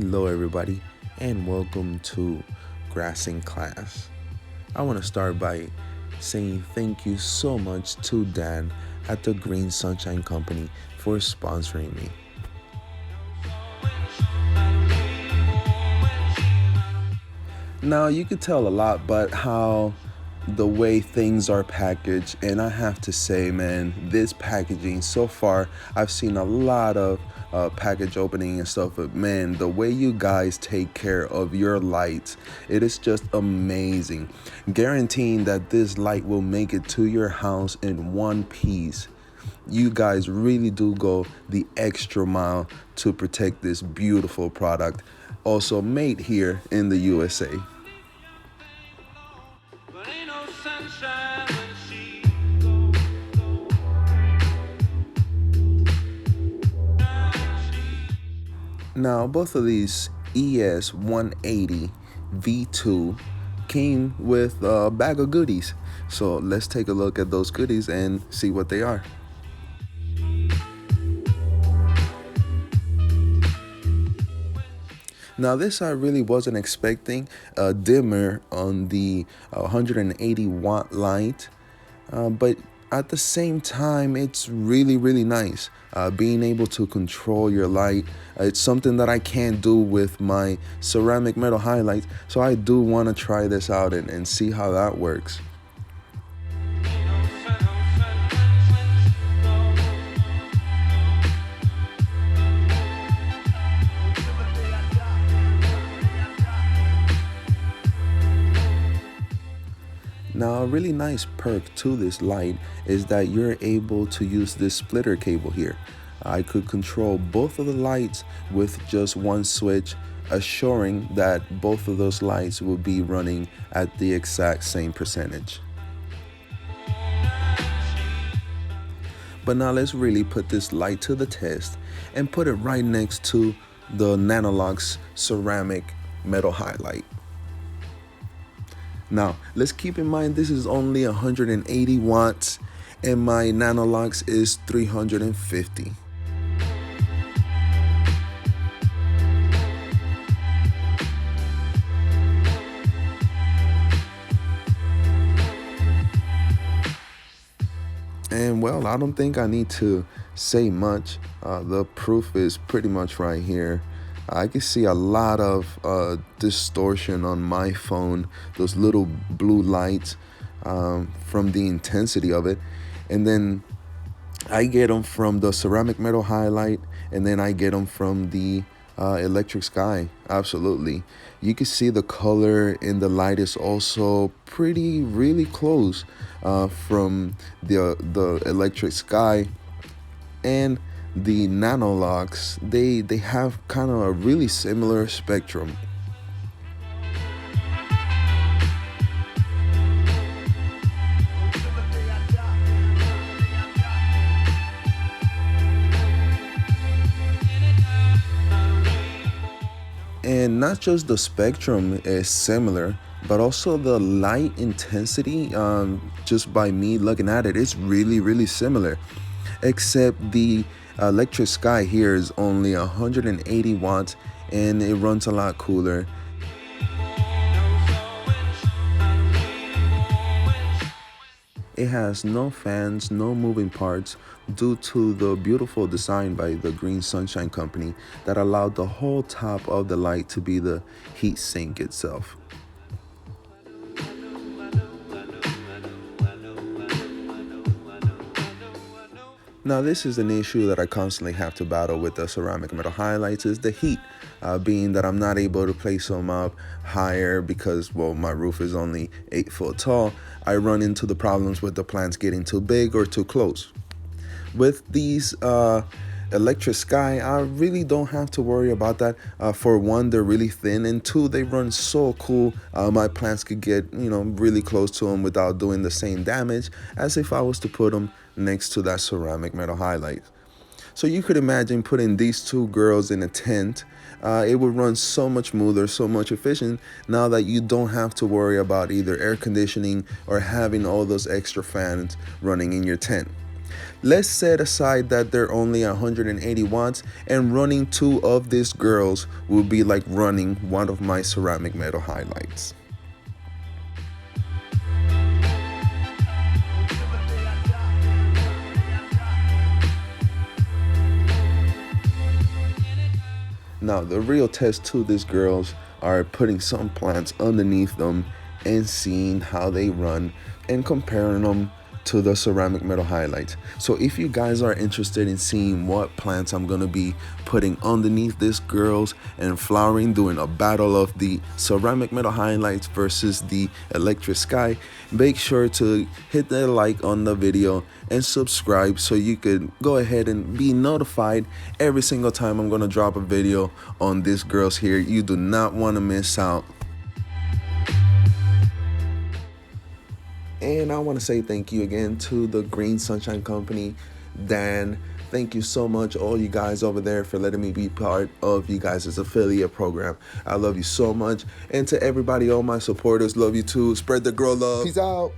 Hello everybody and welcome to Grassinclass. I want to start by saying thank you so much to Dan at the Green Sunshine Company for sponsoring me. Now you could tell a lot but how the way things are packaged, and I have to say, man, this packaging so far, I've seen a lot of package opening and stuff, but man, the way you guys take care of your lights, it is just amazing. Guaranteeing that this light will make it to your house in one piece. You guys really do go the extra mile to protect this beautiful product, also made here in the USA. Now, both of these ES 180 V2 came with a bag of goodies. So let's take a look at those goodies and see what they are. Now this I really wasn't expecting, a dimmer on the 180 watt light, but at the same time it's really nice being able to control your light. It's something that I can't do with my ceramic metal highlights, so I do want to try this out and see how that works. Now, a really nice perk to this light is that you're able to use this splitter cable here. I could control both of the lights with just one switch, assuring that both of those lights will be running at the exact same percentage. But now let's really put this light to the test and put it right next to the Nanolox ceramic metal highlight. Now, let's keep in mind this is only 180 watts and my Nanolox is 350. And well, I don't think I need to say much. The proof is pretty much right here. I can see a lot of distortion on my phone, those little blue lights from the intensity of it. And then I get them from the ceramic metal highlight, and then I get them from the Electricsky. Absolutely. You can see the color in the light is also really close from the Electricsky and the Nanolox. They have kind of a really similar spectrum. And not just the spectrum is similar, but also the light intensity, just by me looking at it, it's really similar. Except the Electricsky here is only 180 watts and it runs a lot cooler. It has no fans, no moving parts, due to the beautiful design by the Green Sunshine Company that allowed the whole top of the light to be the heat sink itself. Now this is an issue that I constantly have to battle with the ceramic metal highlights, is the heat, being that I'm not able to place them up higher because, well, my roof is only 8 foot tall. I run into the problems with the plants getting too big or too close. With these Electricsky, I really don't have to worry about that. For one, they're really thin, and two, they run so cool. My plants could get really close to them without doing the same damage as if I was to put them next to that ceramic metal highlight. So you could imagine putting these two girls in a tent. It would run so much smoother, so much efficient, now that you don't have to worry about either air conditioning or having all those extra fans running in your tent. Let's set aside that they're only 180 watts, and running 2 of these girls will be like running one of my ceramic metal highlights. Now, the real test to these girls are putting some plants underneath them and seeing how they run and comparing them to the ceramic metal highlights. So if you guys are interested in seeing what plants I'm gonna be putting underneath these girls and flowering, doing a battle of the ceramic metal highlights versus the Electricsky, make sure to hit that like on the video and subscribe so you could go ahead and be notified every single time I'm gonna drop a video on these girls here. You do not want to miss out. And I want to say thank you again to the Green Sunshine Company. Dan, thank you so much, all you guys over there, for letting me be part of you guys' affiliate program. I love you so much. And to everybody, all my supporters, love you too. Spread the girl love. Peace out.